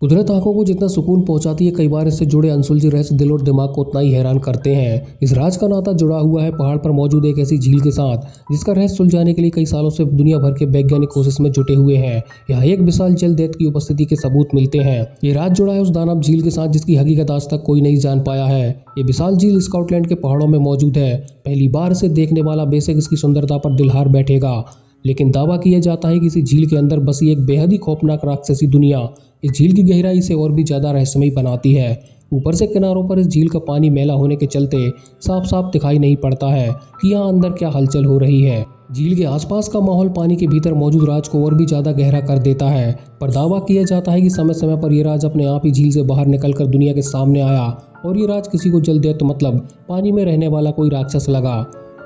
कुदरत आंखों को जितना सुकून पहुंचाती है, कई बार इससे जुड़े अनसुलझे रहस्य दिल और दिमाग को उतना ही हैरान करते हैं। इस राज का नाता जुड़ा हुआ है पहाड़ पर मौजूद एक ऐसी झील के साथ जिसका रहस्य सुलझाने के लिए कई सालों से दुनिया भर के वैज्ञानिक कोशिश में जुटे हुए हैं। यहाँ एक विशाल जल दैत्य की उपस्थिति के सबूत मिलते हैं। ये राज जुड़ा है उस दानव झील के साथ जिसकी हकीकत आज तक कोई नहीं जान पाया है। ये विशाल झील स्कॉटलैंड के पहाड़ों में मौजूद है। पहली बार इसे देखने वाला बेशक इसकी सुंदरता पर दिल हार बैठेगा, लेकिन दावा किया जाता है कि इसी झील के अंदर बसी एक बेहद ही खौफनाक राक्षसी दुनिया इस झील की गहराई इसे और भी ज्यादा रहस्यमयी बनाती है। ऊपर से किनारों पर इस झील का पानी मैला होने के चलते साफ साफ दिखाई नहीं पड़ता है कि यहाँ अंदर क्या हलचल हो रही है। झील के आसपास का माहौल पानी के भीतर मौजूद राज को और भी ज्यादा गहरा कर देता है, पर दावा किया जाता है कि समय समय पर यह राज अपने आप ही झील से बाहर निकलकर दुनिया के सामने आया और ये राज किसी को जल दैत्य मतलब पानी में रहने वाला कोई राक्षस लगा,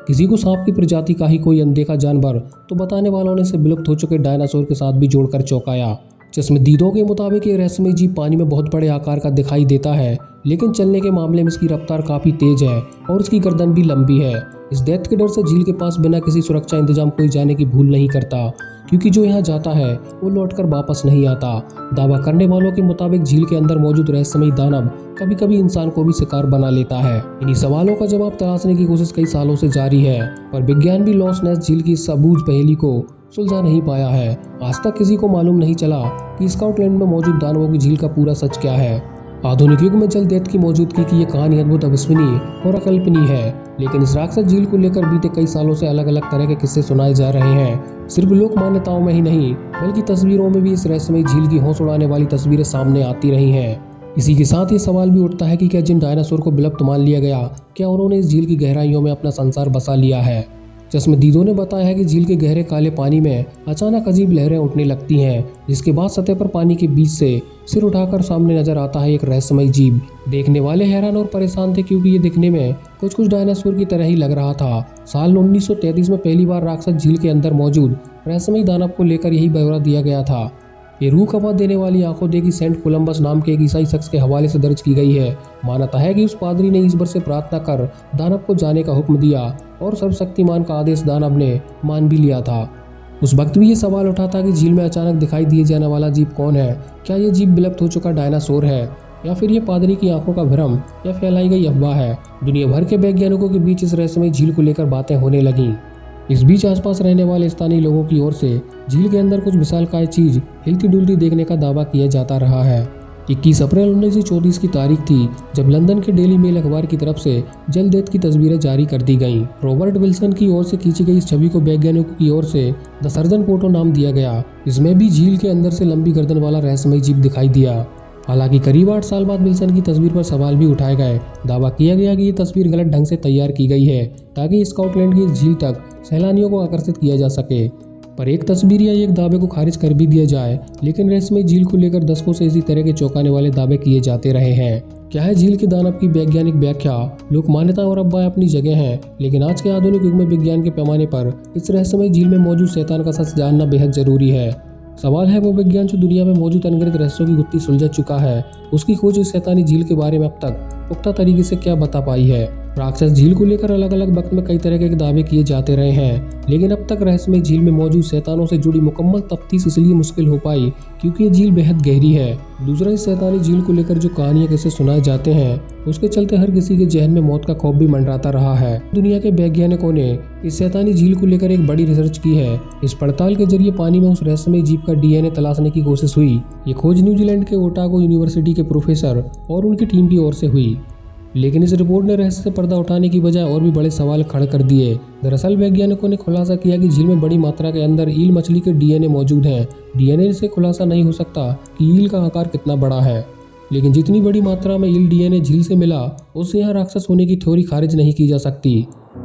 किसी को सांप की प्रजाति का ही कोई अनदेखा जानवर, तो बताने वालों ने इसे विलुप्त हो चुके डायनासोर के साथ भी जोड़कर चौंकाया। चश्मदीदों के मुताबिक ये रहस्यमय जीव पानी में बहुत बड़े आकार का दिखाई देता है, लेकिन चलने के मामले में इसकी रफ्तार काफी तेज है और इसकी गर्दन भी लंबी है। इस दैत्य के डर से झील के पास बिना किसी सुरक्षा इंतजाम कोई जाने की भूल नहीं करता, क्योंकि जो यहाँ जाता है वो लौटकर वापस नहीं आता। दावा करने वालों के मुताबिक झील के अंदर मौजूद रहस्यमयी दानव कभी कभी इंसान को भी शिकार बना लेता है। इन्हीं सवालों का जवाब तलाशने की कोशिश कई सालों से जारी है, पर विज्ञान भी लॉस नेस झील की इस अबूझ पहेली को सुलझा नहीं पाया है। आज तक किसी को मालूम नहीं चला कि स्कॉटलैंड में मौजूद दानवों की झील का पूरा सच क्या है। आधुनिक युग में जल दैत्य की मौजूदगी की ये कहानी अद्भुत, अविश्वसनीय और अकल्पनीय है, लेकिन इस राक्षस झील को लेकर बीते कई सालों से अलग अलग तरह के किस्से सुनाए जा रहे हैं। सिर्फ लोक मान्यताओं में ही नहीं, बल्कि तस्वीरों में भी इस रहस्यमय झील की होश उड़ाने वाली तस्वीरें सामने आती रही हैं। इसी के साथ ये सवाल भी उठता है कि क्या जिन डायनासोर को विलुप्त मान लिया गया, क्या उन्होंने इस झील की गहराइयों में अपना संसार बसा लिया है। चश्मदीदों ने बताया है कि झील के गहरे काले पानी में अचानक अजीब लहरें उठने लगती हैं, जिसके बाद सतह पर पानी के बीच से सिर उठाकर सामने नजर आता है एक रहस्यमय जीव। देखने वाले हैरान और परेशान थे, क्योंकि ये दिखने में कुछ डायनासोर की तरह ही लग रहा था। साल 1933 में पहली बार राक्षस झील के अंदर मौजूद रहस्यमयी दानव को लेकर यही ब्यौरा दिया गया था। ये रूह कपा देने वाली आंखों देखी सेंट कोलंबस नाम के एक ईसाई शख्स के हवाले से दर्ज की गई है। मानता है कि उस पादरी ने ईश्वर से प्रार्थना कर दानव को जाने का हुक्म दिया और सर्वशक्तिमान का आदेश दानव ने मान भी लिया था। उस वक्त भी ये सवाल उठा था कि झील में अचानक दिखाई दिए जाने वाला जीव कौन है। क्या ये जीव विलुप्त हो चुका डायनासोर है, या फिर ये पादरी की आंखों का भ्रम या फैलाई गई अफवाह है। दुनिया भर के वैज्ञानिकों के बीच इस रहस्यमय झील को लेकर बातें होने लगीं। इस बीच आसपास रहने वाले स्थानीय लोगों की ओर से झील के अंदर कुछ विशालकाय चीज हिलती डुलती देखने का दावा किया जाता रहा है। 21 अप्रैल 1934 की तारीख थी जब लंदन के डेली मेल अखबार की तरफ से जल दैत्य की तस्वीरें जारी कर दी गईं। रॉबर्ट विल्सन की ओर से खींची गई इस छवि को वैज्ञानिकों की ओर से द सर्जन फोटो नाम दिया गया। इसमें भी झील के अंदर से लंबी गर्दन वाला रहस्यमय जीव दिखाई दिया। हालांकि करीब 8 साल बाद विल्सन की तस्वीर पर सवाल भी उठाए गए। दावा किया गया कि ये तस्वीर गलत ढंग से तैयार की गई है ताकि स्कॉटलैंड की इस झील तक सैलानियों को आकर्षित किया जा सके। पर एक तस्वीर या एक दावे को खारिज कर भी दिया जाए, लेकिन रहस्यमय झील को लेकर दशकों से इसी तरह के चौंकाने वाले दावे किए जाते रहे हैं। क्या है झील के दानव की वैज्ञानिक व्याख्या? लोक मान्यता और अफवाह अपनी जगह हैं, लेकिन आज के आधुनिक युग में विज्ञान के पैमाने पर इस रहस्यमय झील में मौजूद शैतान का सच जानना बेहद जरूरी है। सवाल है वो विज्ञान जो दुनिया में मौजूद अनगिनत रहस्यों की गुत्थी सुलझा चुका है, उसकी खोज इस शैतानी झील के बारे में अब तक पुख्ता तरीके से क्या बता पाई है। राक्षस झील को लेकर अलग अलग वक्त में कई तरह के दावे किए जाते रहे हैं, लेकिन अब तक रहस्यमय झील में मौजूद शैतानों से जुड़ी मुकम्मल तफ्तीश इसलिए मुश्किल हो पाई क्योंकि ये झील बेहद गहरी है। दूसरा, इस शैतानी झील को लेकर जो कहानियां कैसे सुनाए जाते हैं, उसके चलते हर किसी के जहन में मौत का खौफ भी मंडराता रहा है। दुनिया के वैज्ञानिकों ने इस शैतानी झील को लेकर एक बड़ी रिसर्च की है। इस पड़ताल के जरिए पानी में उस रहस्यमय जीव का डीएनए तलाशने की कोशिश हुई। ये खोज न्यूजीलैंड के ओटागो यूनिवर्सिटी के प्रोफेसर और उनकी टीम की ओर से हुई, लेकिन इस रिपोर्ट ने रहस्य से पर्दा उठाने की बजाय और भी बड़े सवाल खड़े कर दिए। दरअसल वैज्ञानिकों ने खुलासा किया कि झील में बड़ी मात्रा के अंदर ईल मछली के डीएनए मौजूद हैं। डीएनए से खुलासा नहीं हो सकता कि ईल का आकार कितना बड़ा है, लेकिन जितनी बड़ी मात्रा में ईल डीएनए झील से मिला, उससे यहाँ राक्षस होने की थ्योरी खारिज नहीं की जा सकती।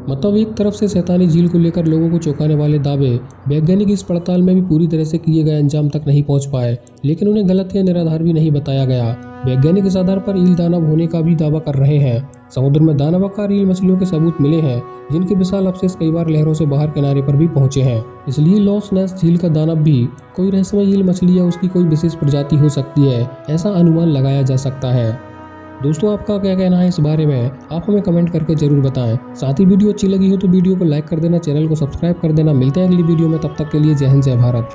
मतलब एक तरफ से शैतानी झील को लेकर लोगों को चौंकाने वाले दावे वैज्ञानिक इस पड़ताल में भी पूरी तरह से किए गए अंजाम तक नहीं पहुंच पाए, लेकिन उन्हें गलत या निराधार भी नहीं बताया गया। वैज्ञानिक इस आधार पर ईल दानव होने का भी दावा कर रहे हैं। समुद्र में दानवाकार ईल मछलियों के सबूत मिले हैं, जिनके विशाल अवशेष कई बार लहरों से बाहर किनारे पर भी पहुंचे हैं। इसलिए लॉस नेस झील का दानव भी कोई रहस्यमय ईल मछली या उसकी कोई विशेष प्रजाति हो सकती है, ऐसा अनुमान लगाया जा सकता है। दोस्तों, आपका क्या कहना है इस बारे में? आप हमें कमेंट करके जरूर बताएं। साथ ही वीडियो अच्छी लगी हो तो वीडियो को लाइक कर देना, चैनल को सब्सक्राइब कर देना। मिलते हैं अगली वीडियो में, तब तक के लिए जय हिंद जय भारत।